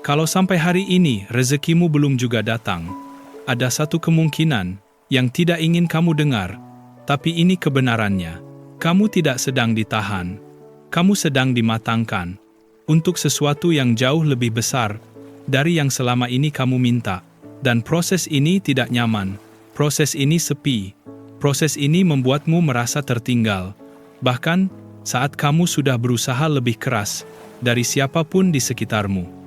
Kalau sampai hari ini rezekimu belum juga datang, ada satu kemungkinan yang tidak ingin kamu dengar, tapi ini kebenarannya. Kamu tidak sedang ditahan, kamu sedang dimatangkan untuk sesuatu yang jauh lebih besar dari yang selama ini kamu minta. Dan proses ini tidak nyaman, proses ini sepi, proses ini membuatmu merasa tertinggal. Bahkan saat kamu sudah berusaha lebih keras dari siapapun di sekitarmu.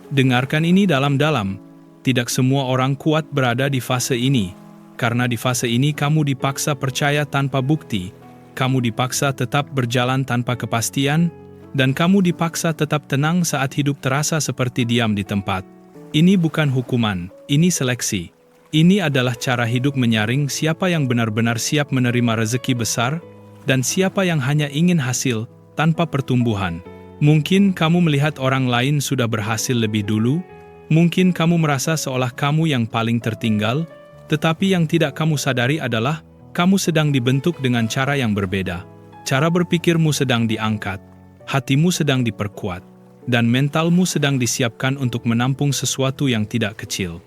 Dengarkan ini dalam-dalam, tidak semua orang kuat berada di fase ini, karena di fase ini kamu dipaksa percaya tanpa bukti, kamu dipaksa tetap berjalan tanpa kepastian, dan kamu dipaksa tetap tenang saat hidup terasa seperti diam di tempat. Ini bukan hukuman, ini seleksi. Ini adalah cara hidup menyaring siapa yang benar-benar siap menerima rezeki besar, dan siapa yang hanya ingin hasil tanpa pertumbuhan. Mungkin kamu melihat orang lain sudah berhasil lebih dulu, mungkin kamu merasa seolah kamu yang paling tertinggal, tetapi yang tidak kamu sadari adalah kamu sedang dibentuk dengan cara yang berbeda. Cara berpikirmu sedang diangkat, hatimu sedang diperkuat, dan mentalmu sedang disiapkan untuk menampung sesuatu yang tidak kecil.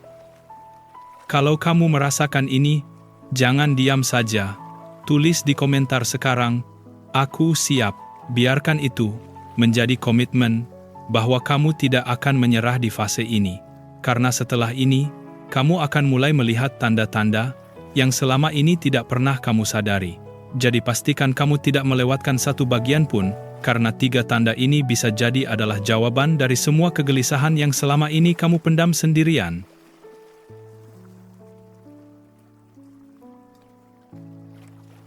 Kalau kamu merasakan ini, jangan diam saja. Tulis di komentar sekarang, "Aku siap." Biarkan itu menjadi komitmen bahwa kamu tidak akan menyerah di fase ini. Karena setelah ini, kamu akan mulai melihat tanda-tanda yang selama ini tidak pernah kamu sadari. Jadi pastikan kamu tidak melewatkan satu bagian pun, karena 3 tanda ini bisa jadi adalah jawaban dari semua kegelisahan yang selama ini kamu pendam sendirian.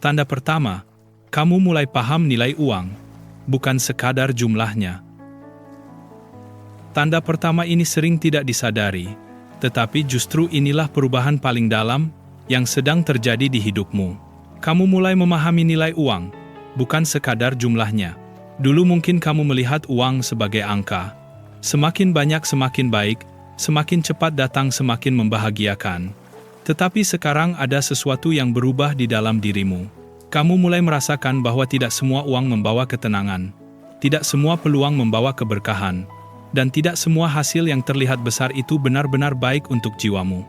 Tanda pertama, kamu mulai paham nilai uang, bukan sekadar jumlahnya. Tanda pertama ini sering tidak disadari, tetapi justru inilah perubahan paling dalam yang sedang terjadi di hidupmu. Kamu mulai memahami nilai uang, bukan sekadar jumlahnya. Dulu mungkin kamu melihat uang sebagai angka. Semakin banyak semakin baik, semakin cepat datang semakin membahagiakan. Tetapi sekarang ada sesuatu yang berubah di dalam dirimu. Kamu mulai merasakan bahwa tidak semua uang membawa ketenangan, tidak semua peluang membawa keberkahan, dan tidak semua hasil yang terlihat besar itu benar-benar baik untuk jiwamu.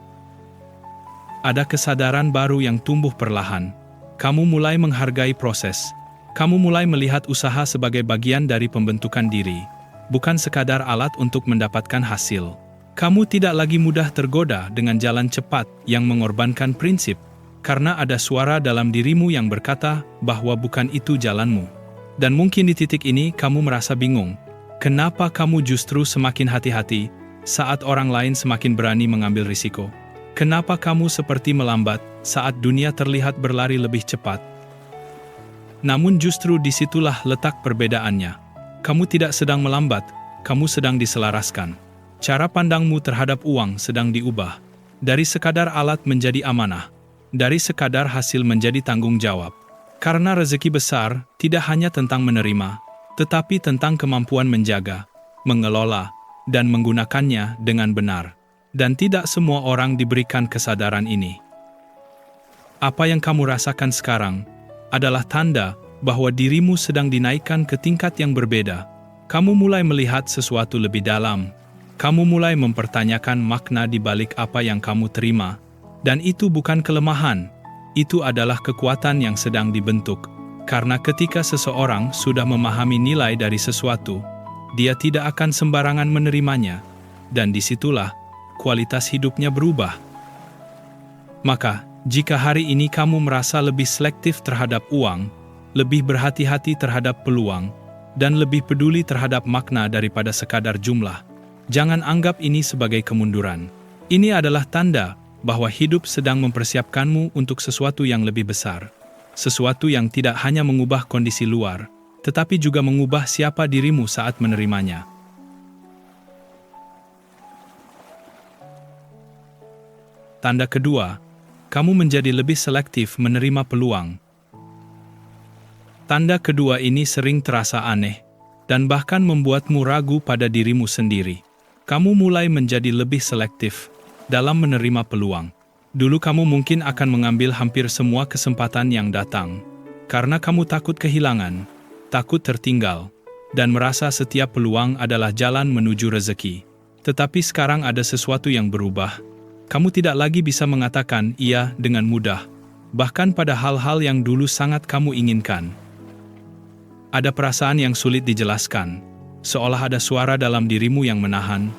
Ada kesadaran baru yang tumbuh perlahan. Kamu mulai menghargai proses. Kamu mulai melihat usaha sebagai bagian dari pembentukan diri, bukan sekadar alat untuk mendapatkan hasil. Kamu tidak lagi mudah tergoda dengan jalan cepat yang mengorbankan prinsip, karena ada suara dalam dirimu yang berkata bahwa bukan itu jalanmu. Dan mungkin di titik ini kamu merasa bingung. Kenapa kamu justru semakin hati-hati saat orang lain semakin berani mengambil risiko? Kenapa kamu seperti melambat saat dunia terlihat berlari lebih cepat? Namun justru disitulah letak perbedaannya. Kamu tidak sedang melambat, kamu sedang diselaraskan. Cara pandangmu terhadap uang sedang diubah. Dari sekadar alat menjadi amanah. Dari sekadar hasil menjadi tanggung jawab. Karena rezeki besar tidak hanya tentang menerima, tetapi tentang kemampuan menjaga, mengelola, dan menggunakannya dengan benar. Dan tidak semua orang diberikan kesadaran ini. Apa yang kamu rasakan sekarang adalah tanda bahwa dirimu sedang dinaikkan ke tingkat yang berbeda. Kamu mulai melihat sesuatu lebih dalam. Kamu mulai mempertanyakan makna di balik apa yang kamu terima. Dan itu bukan kelemahan, itu adalah kekuatan yang sedang dibentuk. Karena ketika seseorang sudah memahami nilai dari sesuatu, dia tidak akan sembarangan menerimanya. Dan disitulah kualitas hidupnya berubah. Maka, jika hari ini kamu merasa lebih selektif terhadap uang, lebih berhati-hati terhadap peluang, dan lebih peduli terhadap makna daripada sekadar jumlah, jangan anggap ini sebagai kemunduran. Ini adalah tanda bahwa hidup sedang mempersiapkanmu untuk sesuatu yang lebih besar. Sesuatu yang tidak hanya mengubah kondisi luar, tetapi juga mengubah siapa dirimu saat menerimanya. Tanda kedua, kamu menjadi lebih selektif menerima peluang. Tanda kedua ini sering terasa aneh, dan bahkan membuatmu ragu pada dirimu sendiri. Kamu mulai menjadi lebih selektif dalam menerima peluang. Dulu kamu mungkin akan mengambil hampir semua kesempatan yang datang, karena kamu takut kehilangan, takut tertinggal, dan merasa setiap peluang adalah jalan menuju rezeki. Tetapi sekarang ada sesuatu yang berubah. Kamu tidak lagi bisa mengatakan iya dengan mudah, bahkan pada hal-hal yang dulu sangat kamu inginkan. Ada perasaan yang sulit dijelaskan, seolah ada suara dalam dirimu yang menahan,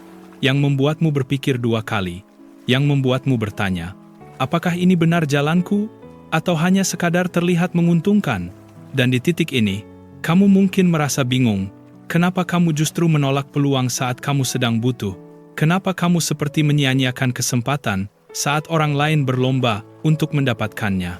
yang membuatmu berpikir dua kali, yang membuatmu bertanya, apakah ini benar jalanku, atau hanya sekadar terlihat menguntungkan? Dan di titik ini, kamu mungkin merasa bingung. Kenapa kamu justru menolak peluang saat kamu sedang butuh? Kenapa kamu seperti menyia-nyiakan kesempatan saat orang lain berlomba untuk mendapatkannya?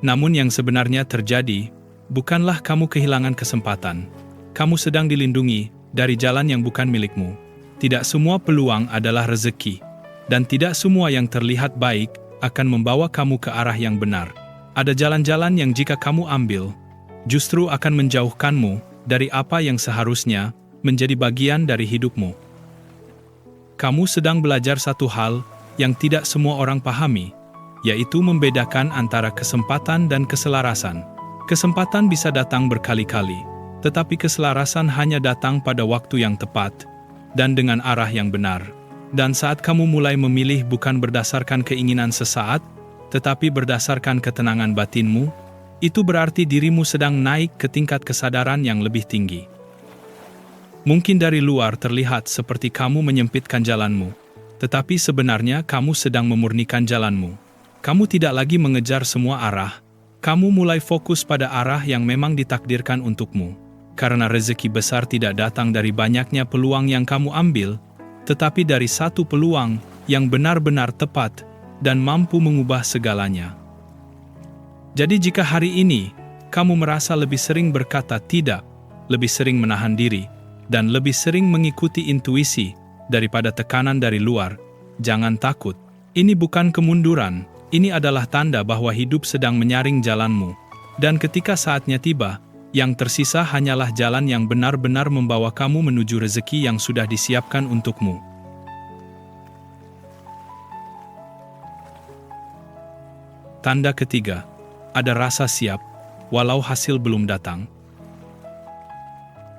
Namun yang sebenarnya terjadi, bukanlah kamu kehilangan kesempatan. Kamu sedang dilindungi dari jalan yang bukan milikmu. Tidak semua peluang adalah rezeki, dan tidak semua yang terlihat baik akan membawa kamu ke arah yang benar. Ada jalan-jalan yang jika kamu ambil, justru akan menjauhkanmu dari apa yang seharusnya menjadi bagian dari hidupmu. Kamu sedang belajar satu hal yang tidak semua orang pahami, yaitu membedakan antara kesempatan dan keselarasan. Kesempatan bisa datang berkali-kali, tetapi keselarasan hanya datang pada waktu yang tepat dan dengan arah yang benar. Dan saat kamu mulai memilih bukan berdasarkan keinginan sesaat, tetapi berdasarkan ketenangan batinmu, itu berarti dirimu sedang naik ke tingkat kesadaran yang lebih tinggi. Mungkin dari luar terlihat seperti kamu menyempitkan jalanmu, tetapi sebenarnya kamu sedang memurnikan jalanmu. Kamu tidak lagi mengejar semua arah, kamu mulai fokus pada arah yang memang ditakdirkan untukmu. Karena rezeki besar tidak datang dari banyaknya peluang yang kamu ambil, tetapi dari satu peluang yang benar-benar tepat dan mampu mengubah segalanya. Jadi jika hari ini, kamu merasa lebih sering berkata tidak, lebih sering menahan diri, dan lebih sering mengikuti intuisi daripada tekanan dari luar, jangan takut. Ini bukan kemunduran, ini adalah tanda bahwa hidup sedang menyaring jalanmu. Dan ketika saatnya tiba, yang tersisa hanyalah jalan yang benar-benar membawa kamu menuju rezeki yang sudah disiapkan untukmu. Tanda ketiga, ada rasa siap, walau hasil belum datang.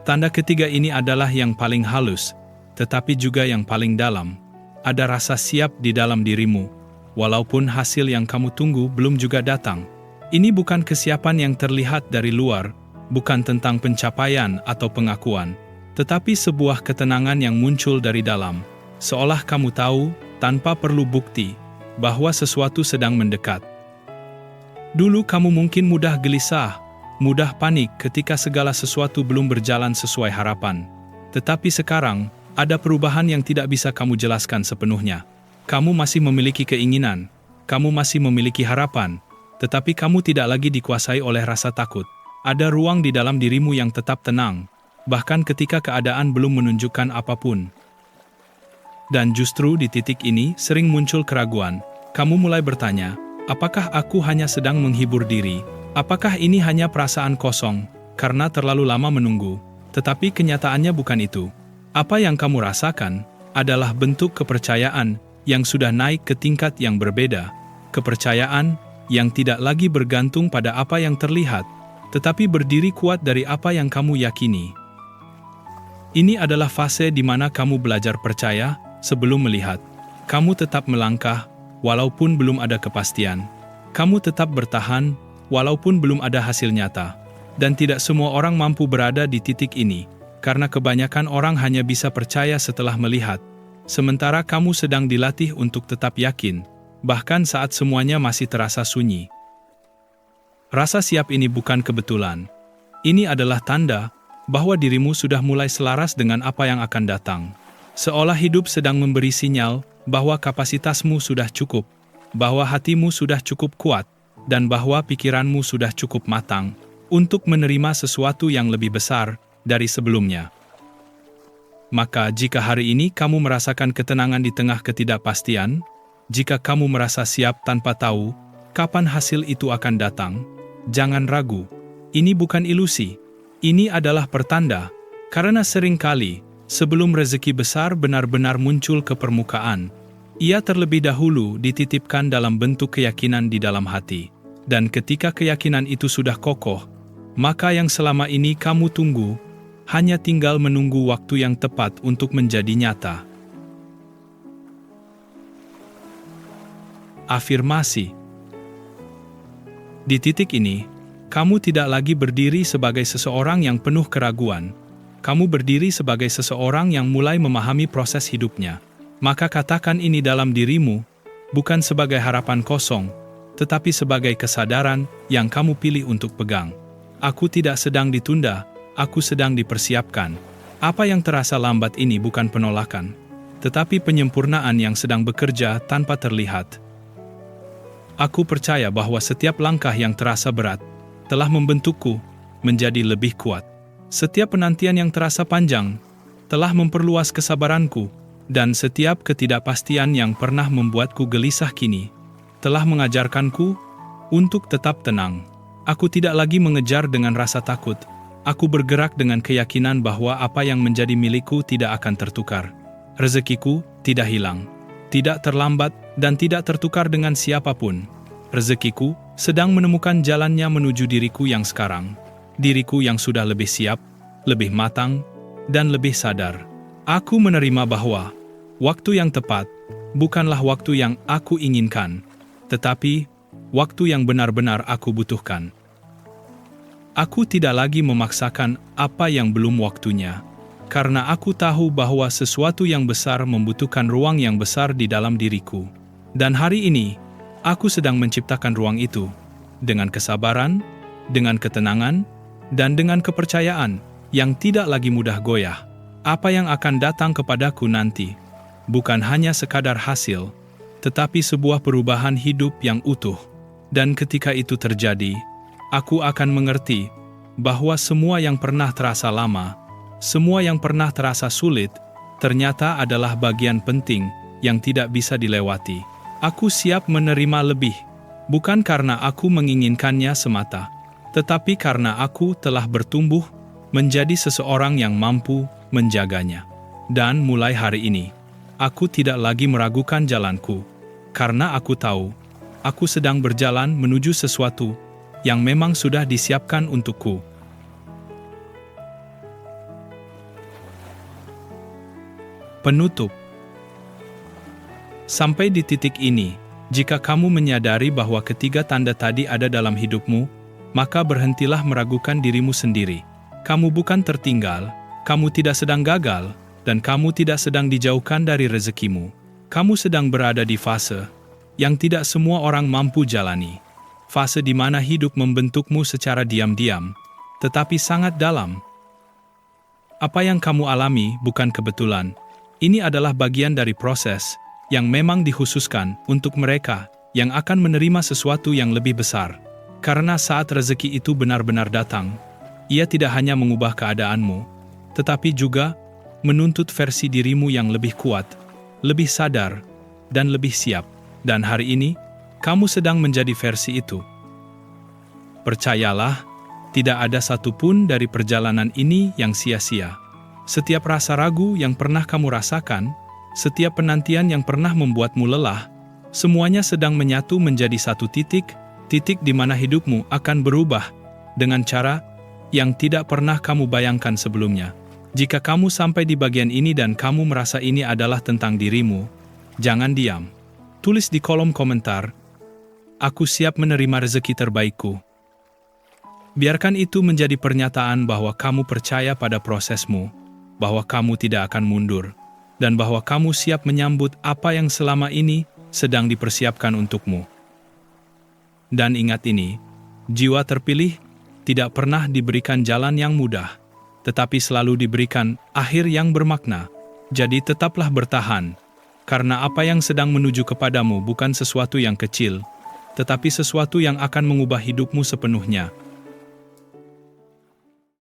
Tanda ketiga ini adalah yang paling halus, tetapi juga yang paling dalam. Ada rasa siap di dalam dirimu, walaupun hasil yang kamu tunggu belum juga datang. Ini bukan kesiapan yang terlihat dari luar, bukan tentang pencapaian atau pengakuan, tetapi sebuah ketenangan yang muncul dari dalam, seolah kamu tahu, tanpa perlu bukti, bahwa sesuatu sedang mendekat. Dulu kamu mungkin mudah gelisah, mudah panik ketika segala sesuatu belum berjalan sesuai harapan. Tetapi sekarang, ada perubahan yang tidak bisa kamu jelaskan sepenuhnya. Kamu masih memiliki keinginan, kamu masih memiliki harapan, tetapi kamu tidak lagi dikuasai oleh rasa takut. Ada ruang di dalam dirimu yang tetap tenang, bahkan ketika keadaan belum menunjukkan apapun. Dan justru di titik ini sering muncul keraguan. Kamu mulai bertanya, apakah aku hanya sedang menghibur diri? Apakah ini hanya perasaan kosong, karena terlalu lama menunggu? Tetapi kenyataannya bukan itu. Apa yang kamu rasakan adalah bentuk kepercayaan yang sudah naik ke tingkat yang berbeda. Kepercayaan yang tidak lagi bergantung pada apa yang terlihat, tetapi berdiri kuat dari apa yang kamu yakini. Ini adalah fase di mana kamu belajar percaya sebelum melihat. Kamu tetap melangkah, walaupun belum ada kepastian. Kamu tetap bertahan, walaupun belum ada hasil nyata. Dan tidak semua orang mampu berada di titik ini, karena kebanyakan orang hanya bisa percaya setelah melihat. Sementara kamu sedang dilatih untuk tetap yakin, bahkan saat semuanya masih terasa sunyi. Rasa siap ini bukan kebetulan. Ini adalah tanda bahwa dirimu sudah mulai selaras dengan apa yang akan datang. Seolah hidup sedang memberi sinyal bahwa kapasitasmu sudah cukup, bahwa hatimu sudah cukup kuat, dan bahwa pikiranmu sudah cukup matang untuk menerima sesuatu yang lebih besar dari sebelumnya. Maka jika hari ini kamu merasakan ketenangan di tengah ketidakpastian, jika kamu merasa siap tanpa tahu kapan hasil itu akan datang, jangan ragu. Ini bukan ilusi. Ini adalah pertanda, karena seringkali sebelum rezeki besar benar-benar muncul ke permukaan, ia terlebih dahulu dititipkan dalam bentuk keyakinan di dalam hati. Dan ketika keyakinan itu sudah kokoh, maka yang selama ini kamu tunggu hanya tinggal menunggu waktu yang tepat untuk menjadi nyata. Afirmasi. Di titik ini, kamu tidak lagi berdiri sebagai seseorang yang penuh keraguan. Kamu berdiri sebagai seseorang yang mulai memahami proses hidupnya. Maka katakan ini dalam dirimu, bukan sebagai harapan kosong, tetapi sebagai kesadaran yang kamu pilih untuk pegang. Aku tidak sedang ditunda, aku sedang dipersiapkan. Apa yang terasa lambat ini bukan penolakan, tetapi penyempurnaan yang sedang bekerja tanpa terlihat. Aku percaya bahwa setiap langkah yang terasa berat telah membentukku menjadi lebih kuat. Setiap penantian yang terasa panjang telah memperluas kesabaranku, dan setiap ketidakpastian yang pernah membuatku gelisah kini telah mengajarkanku untuk tetap tenang. Aku tidak lagi mengejar dengan rasa takut. Aku bergerak dengan keyakinan bahwa apa yang menjadi milikku tidak akan tertukar. Rezekiku tidak hilang, tidak terlambat, dan tidak tertukar dengan siapapun. Rezekiku sedang menemukan jalannya menuju diriku yang sekarang. Diriku yang sudah lebih siap, lebih matang, dan lebih sadar. Aku menerima bahwa waktu yang tepat bukanlah waktu yang aku inginkan, tetapi waktu yang benar-benar aku butuhkan. Aku tidak lagi memaksakan apa yang belum waktunya, karena aku tahu bahwa sesuatu yang besar membutuhkan ruang yang besar di dalam diriku. Dan hari ini, aku sedang menciptakan ruang itu, dengan kesabaran, dengan ketenangan, dan dengan kepercayaan yang tidak lagi mudah goyah. Apa yang akan datang kepadaku nanti, bukan hanya sekadar hasil, tetapi sebuah perubahan hidup yang utuh. Dan ketika itu terjadi, aku akan mengerti bahwa semua yang pernah terasa lama, semua yang pernah terasa sulit, ternyata adalah bagian penting yang tidak bisa dilewati. Aku siap menerima lebih, bukan karena aku menginginkannya semata, tetapi karena aku telah bertumbuh menjadi seseorang yang mampu menjaganya. Dan mulai hari ini, aku tidak lagi meragukan jalanku, karena aku tahu aku sedang berjalan menuju sesuatu yang memang sudah disiapkan untukku. Penutup. Sampai di titik ini, jika kamu menyadari bahwa ketiga tanda tadi ada dalam hidupmu, maka berhentilah meragukan dirimu sendiri. Kamu bukan tertinggal, kamu tidak sedang gagal, dan kamu tidak sedang dijauhkan dari rezekimu. Kamu sedang berada di fase yang tidak semua orang mampu jalani. Fase di mana hidup membentukmu secara diam-diam, tetapi sangat dalam. Apa yang kamu alami bukan kebetulan. Ini adalah bagian dari proses yang memang dikhususkan untuk mereka yang akan menerima sesuatu yang lebih besar. Karena saat rezeki itu benar-benar datang, ia tidak hanya mengubah keadaanmu, tetapi juga menuntut versi dirimu yang lebih kuat, lebih sadar, dan lebih siap. Dan hari ini, kamu sedang menjadi versi itu. Percayalah, tidak ada satupun dari perjalanan ini yang sia-sia. Setiap rasa ragu yang pernah kamu rasakan, setiap penantian yang pernah membuatmu lelah, semuanya sedang menyatu menjadi satu titik di mana hidupmu akan berubah dengan cara yang tidak pernah kamu bayangkan sebelumnya. Jika kamu sampai di bagian ini dan kamu merasa ini adalah tentang dirimu, jangan diam. Tulis di kolom komentar, "Aku siap menerima rezeki terbaikku." Biarkan itu menjadi pernyataan bahwa kamu percaya pada prosesmu, bahwa kamu tidak akan mundur, dan bahwa kamu siap menyambut apa yang selama ini sedang dipersiapkan untukmu. Dan ingat ini, jiwa terpilih tidak pernah diberikan jalan yang mudah, tetapi selalu diberikan akhir yang bermakna. Jadi tetaplah bertahan, karena apa yang sedang menuju kepadamu bukan sesuatu yang kecil, tetapi sesuatu yang akan mengubah hidupmu sepenuhnya.